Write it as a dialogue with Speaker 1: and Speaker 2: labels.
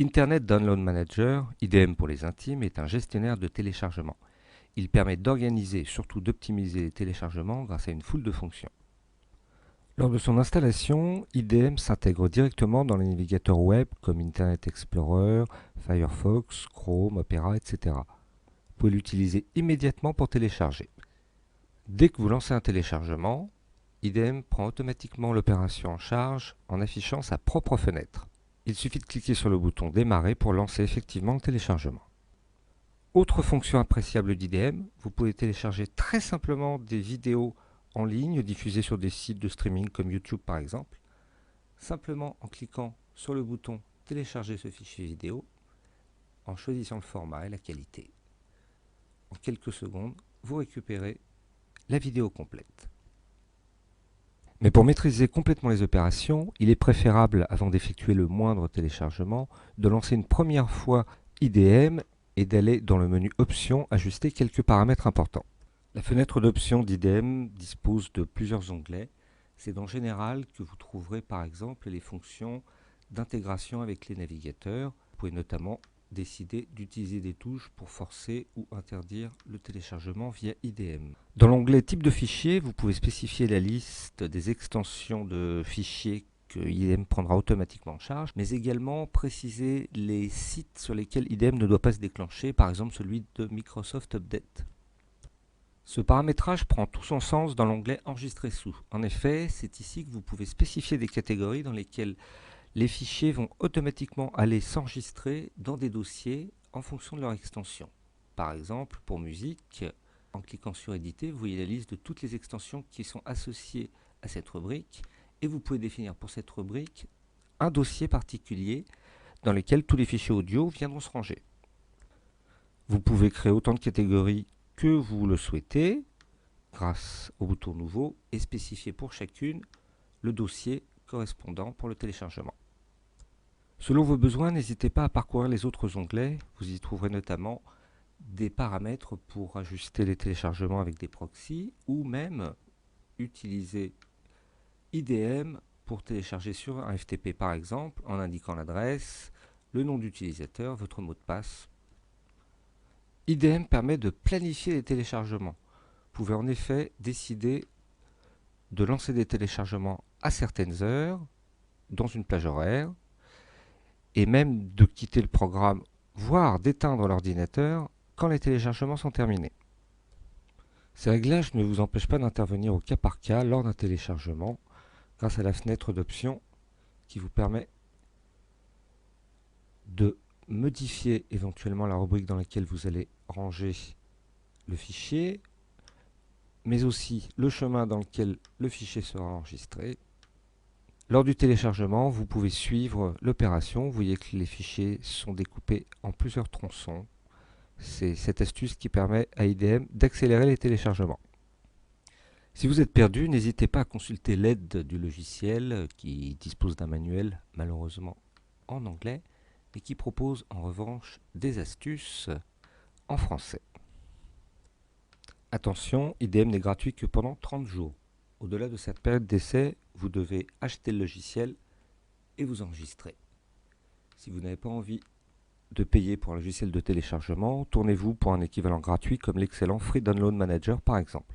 Speaker 1: Internet Download Manager, IDM pour les intimes, est un gestionnaire de téléchargement. Il permet d'organiser et surtout d'optimiser les téléchargements grâce à une foule de fonctions. Lors de son installation, IDM s'intègre directement dans les navigateurs web comme Internet Explorer, Firefox, Chrome, Opera, etc. Vous pouvez l'utiliser immédiatement pour télécharger. Dès que vous lancez un téléchargement, IDM prend automatiquement l'opération en charge en affichant sa propre fenêtre. Il suffit de cliquer sur le bouton Démarrer pour lancer effectivement le téléchargement. Autre fonction appréciable d'IDM, vous pouvez télécharger très simplement des vidéos en ligne diffusées sur des sites de streaming comme YouTube par exemple, simplement en cliquant sur le bouton Télécharger ce fichier vidéo, en choisissant le format et la qualité. En quelques secondes, vous récupérez la vidéo complète. Mais pour maîtriser complètement les opérations, il est préférable, avant d'effectuer le moindre téléchargement, de lancer une première fois IDM et d'aller dans le menu Options ajuster quelques paramètres importants. La fenêtre d'options d'IDM dispose de plusieurs onglets. C'est dans Général que vous trouverez par exemple les fonctions d'intégration avec les navigateurs. Vous pouvez notamment décider d'utiliser des touches pour forcer ou interdire le téléchargement via IDM. Dans l'onglet Type de fichier, vous pouvez spécifier la liste des extensions de fichiers que IDM prendra automatiquement en charge, mais également préciser les sites sur lesquels IDM ne doit pas se déclencher, par exemple celui de Microsoft Update. Ce paramétrage prend tout son sens dans l'onglet Enregistrer sous. En effet, c'est ici que vous pouvez spécifier des catégories dans lesquelles les fichiers vont automatiquement aller s'enregistrer dans des dossiers en fonction de leur extension. Par exemple, pour musique, en cliquant sur Éditer, vous voyez la liste de toutes les extensions qui sont associées à cette rubrique et vous pouvez définir pour cette rubrique un dossier particulier dans lequel tous les fichiers audio viendront se ranger. Vous pouvez créer autant de catégories que vous le souhaitez grâce au bouton Nouveau et spécifier pour chacune le dossier correspondant pour le téléchargement. Selon vos besoins, n'hésitez pas à parcourir les autres onglets. Vous y trouverez notamment des paramètres pour ajuster les téléchargements avec des proxys ou même utiliser IDM pour télécharger sur un FTP par exemple en indiquant l'adresse, le nom d'utilisateur, votre mot de passe. IDM permet de planifier les téléchargements. Vous pouvez en effet décider de lancer des téléchargements à certaines heures, dans une plage horaire, et même de quitter le programme, voire d'éteindre l'ordinateur quand les téléchargements sont terminés. Ces réglages ne vous empêchent pas d'intervenir au cas par cas lors d'un téléchargement grâce à la fenêtre d'options qui vous permet de modifier éventuellement la rubrique dans laquelle vous allez ranger le fichier, mais aussi le chemin dans lequel le fichier sera enregistré. Lors du téléchargement, vous pouvez suivre l'opération. Vous voyez que les fichiers sont découpés en plusieurs tronçons. C'est cette astuce qui permet à IDM d'accélérer les téléchargements. Si vous êtes perdu, n'hésitez pas à consulter l'aide du logiciel qui dispose d'un manuel, malheureusement en anglais, mais qui propose en revanche des astuces en français. Attention, IDM n'est gratuit que pendant 30 jours. Au-delà de cette période d'essai, vous devez acheter le logiciel et vous enregistrer. Si vous n'avez pas envie de payer pour un logiciel de téléchargement, tournez-vous pour un équivalent gratuit comme l'excellent Free Download Manager par exemple.